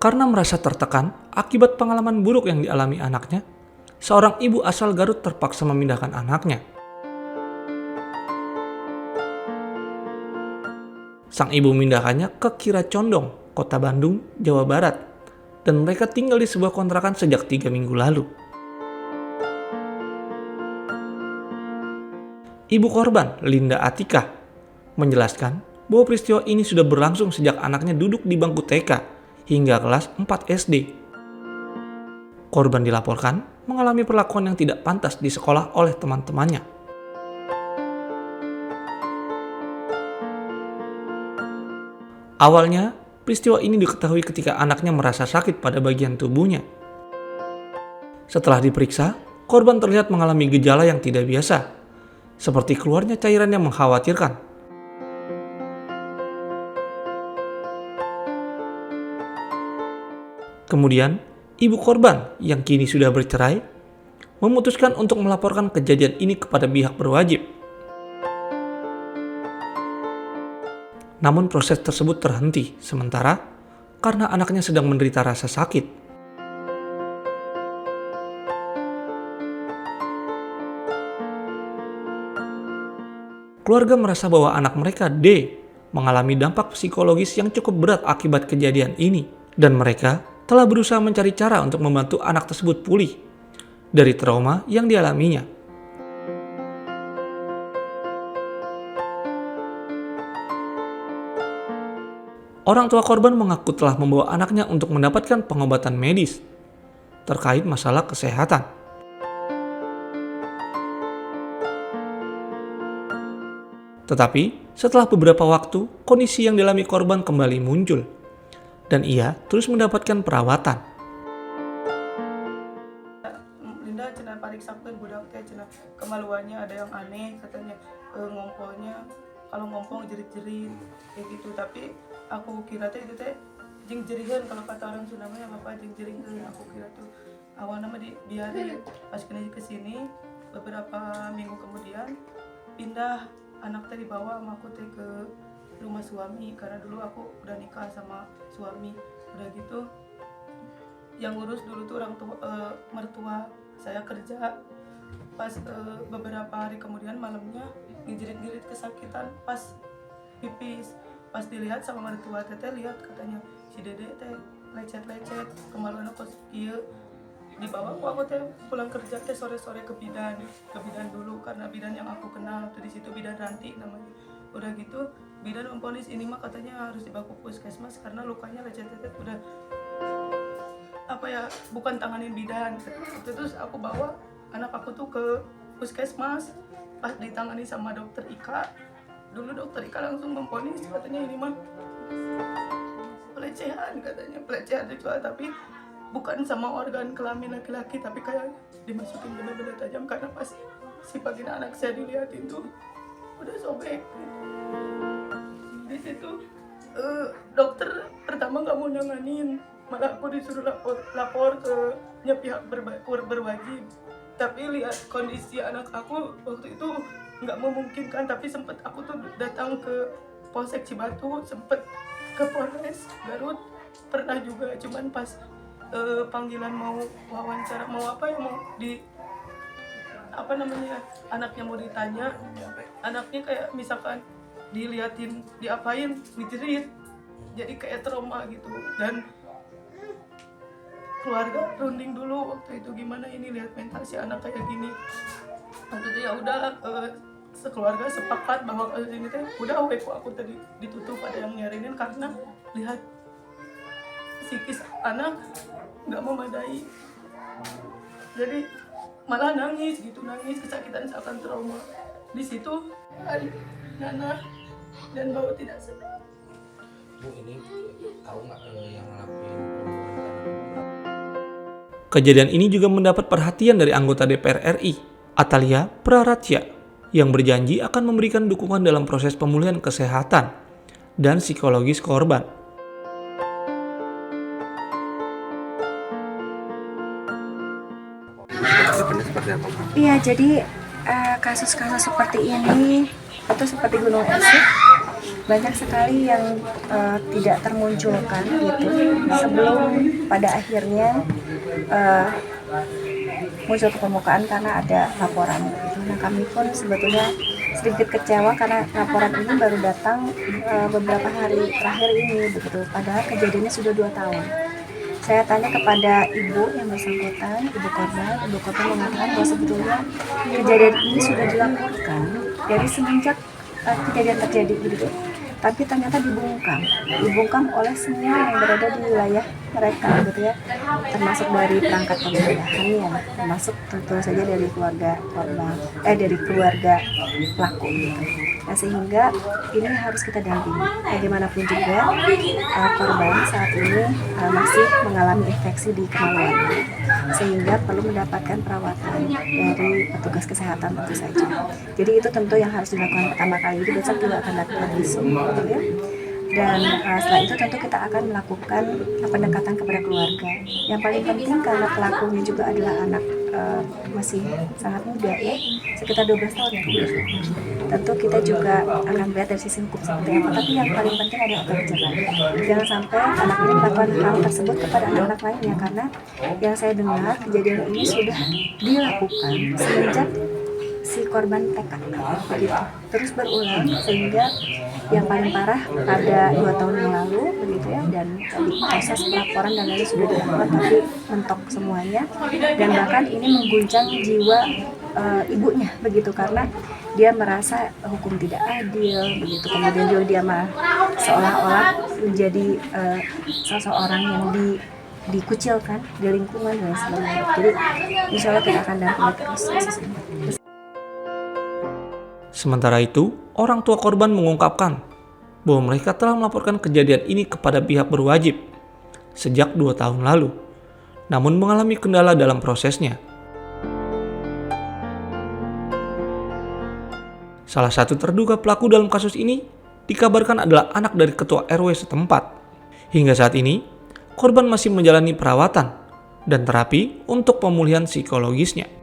Karena merasa tertekan akibat pengalaman buruk yang dialami anaknya, seorang ibu asal Garut terpaksa memindahkan anaknya. Sang ibu memindahkannya ke Kiracondong, Kota Bandung, Jawa Barat, dan mereka tinggal di sebuah kontrakan sejak 3 minggu lalu. Ibu korban, Linda Atika, menjelaskan bahwa peristiwa ini sudah berlangsung sejak anaknya duduk di bangku TK hingga kelas 4 SD. Korban dilaporkan mengalami perlakuan yang tidak pantas di sekolah oleh teman-temannya. Awalnya, peristiwa ini diketahui ketika anaknya merasa sakit pada bagian tubuhnya. Setelah diperiksa, korban terlihat mengalami gejala yang tidak biasa, seperti keluarnya cairan yang mengkhawatirkan. Kemudian, ibu korban yang kini sudah bercerai memutuskan untuk melaporkan kejadian ini kepada pihak berwajib. Namun proses tersebut terhenti sementara karena anaknya sedang menderita rasa sakit. Keluarga merasa bahwa anak mereka, D, mengalami dampak psikologis yang cukup berat akibat kejadian ini, dan mereka telah berusaha mencari cara untuk membantu anak tersebut pulih dari trauma yang dialaminya. Orang tua korban mengaku telah membawa anaknya untuk mendapatkan pengobatan medis terkait masalah kesehatan. Tetapi setelah beberapa waktu, kondisi yang dialami korban kembali muncul dan ia terus mendapatkan perawatan. Linda cenah pariksakeun budak teh cenah kemaluannya ada yang aneh katanya, ngompolnya kalau ngompong jerit-jerit kayak gitu, tapi aku kira teh itu teh jeung jeriheun, kalau kata orang Sunda mah apa jeung jeriheun, aku kira tuh awalnya mah dibiarin. Pas kena ke sini beberapa minggu kemudian pindah, anak teh dibawa sama aku teh ke rumah suami karena dulu aku udah nikah sama suami. Udah gitu yang ngurus dulu tuh orang tua, mertua saya kerja. Pas beberapa hari kemudian malamnya ngejerit-jerit kesakitan pas pipis. Pas dilihat sama mertua teteh, lihat katanya si dede teh lecet-lecet, kemaluan aku ieu. Dibawa aku teh pulang kerja teh sore-sore ke bidan dulu karena bidan yang aku kenal tuh di situ, bidan Ranti namanya. Udah gitu bidan memvonis ini mah katanya harus dibawa ke puskesmas karena lukanya lecet-lecet udah bukan tanganin bidan. Terus aku bawa anak aku tuh ke puskesmas, pas ditangani sama dokter Ika. Dulu dokter Ika langsung memvonis katanya ini mah pelecehan, katanya pelecehan seksual, tapi bukan sama organ kelamin laki-laki, tapi kayak dimasukin bener-bener tajam karena pas si vagina anak saya dilihatin tuh udah sobek. Di situ dokter pertama nggak mau nanganin, malah aku disuruh lapor ke pihak berwajib. Tapi lihat kondisi anak aku waktu itu nggak memungkinkan, tapi sempet aku tuh datang ke Polsek Cibatu, sempet ke Polres Garut pernah juga, cuman pas panggilan mau wawancara, mau di anaknya mau ditanya, anaknya kayak misalkan diliatin diapain, dijerit, jadi kayak trauma gitu. Dan keluarga runding dulu waktu itu, gimana ini lihat mental si anak kayak gini. Waktu itu ya udah sekeluarga sepakat bahwa kasus ini teh udah aku tadi ditutup, ada yang nyarinin karena lihat psikis anak nggak memadai, jadi malah nangis kesakitan seakan trauma. Di situ hari nanah dan bau tidak sedap. Bu, ini tahu nggak yang ngelakuin? Kejadian ini juga mendapat perhatian dari anggota DPR RI, Atalia Praratya, yang berjanji akan memberikan dukungan dalam proses pemulihan kesehatan dan psikologis korban. Iya, jadi kasus-kasus seperti ini itu seperti gunung es banyak sekali yang tidak termunculkan gitu sebelum pada akhirnya muncul ke permukaan karena ada laporan gitu. Nah, kami pun sebetulnya sedikit kecewa karena laporan ini baru datang beberapa hari terakhir ini begitu, padahal kejadiannya sudah 2 tahun. Saya tanya kepada ibu yang bersangkutan, ibu korban mengatakan bahwa sebetulnya kejadian ini sudah dilaporkan dari semenjak kejadian terjadi begitu. Tapi ternyata dibungkam oleh semua yang berada di wilayah mereka gitu ya, termasuk dari perangkat pemerintahannya, termasuk tentu saja dari keluarga korban, dari keluarga pelaku gitu. Nah, sehingga ini harus kita dampingi. Bagaimanapun juga korban saat ini masih mengalami infeksi di kemaluannya, sehingga perlu mendapatkan perawatan dari petugas kesehatan tentu saja. Jadi itu tentu yang harus dilakukan pertama kali. Jadi besok juga akan lakukan visum, gitu ya. Dan setelah itu tentu kita akan melakukan pendekatan kepada keluarga. Yang paling penting karena pelakunya juga adalah anak masih sangat muda ya, sekitar 12 tahun ya. Tentu kita juga akan melihat dari sisi hukum seperti apa, tapi yang paling penting adalah efek jerah. Jangan sampai anak ini melakukan hal tersebut kepada anak-anak lainnya, karena yang saya dengar kejadian ini sudah dilakukan semenjak si korban TK begitu, terus berulang sehingga yang paling parah pada 2 tahun yang lalu begitu ya, dan proses pelaporan dan lain sudah dilakukan tapi mentok semuanya, dan bahkan ini mengguncang jiwa ibunya begitu, karena dia merasa hukum tidak adil begitu, kemudian juga dia seolah-olah menjadi seseorang yang dikucilkan di lingkungan dan sebagainya. Jadi insya Allah kita akan dampingi terus kasus ini. Sementara itu, orang tua korban mengungkapkan bahwa mereka telah melaporkan kejadian ini kepada pihak berwajib sejak 2 tahun lalu, namun mengalami kendala dalam prosesnya. Salah satu terduga pelaku dalam kasus ini dikabarkan adalah anak dari ketua RW setempat. Hingga saat ini, korban masih menjalani perawatan dan terapi untuk pemulihan psikologisnya.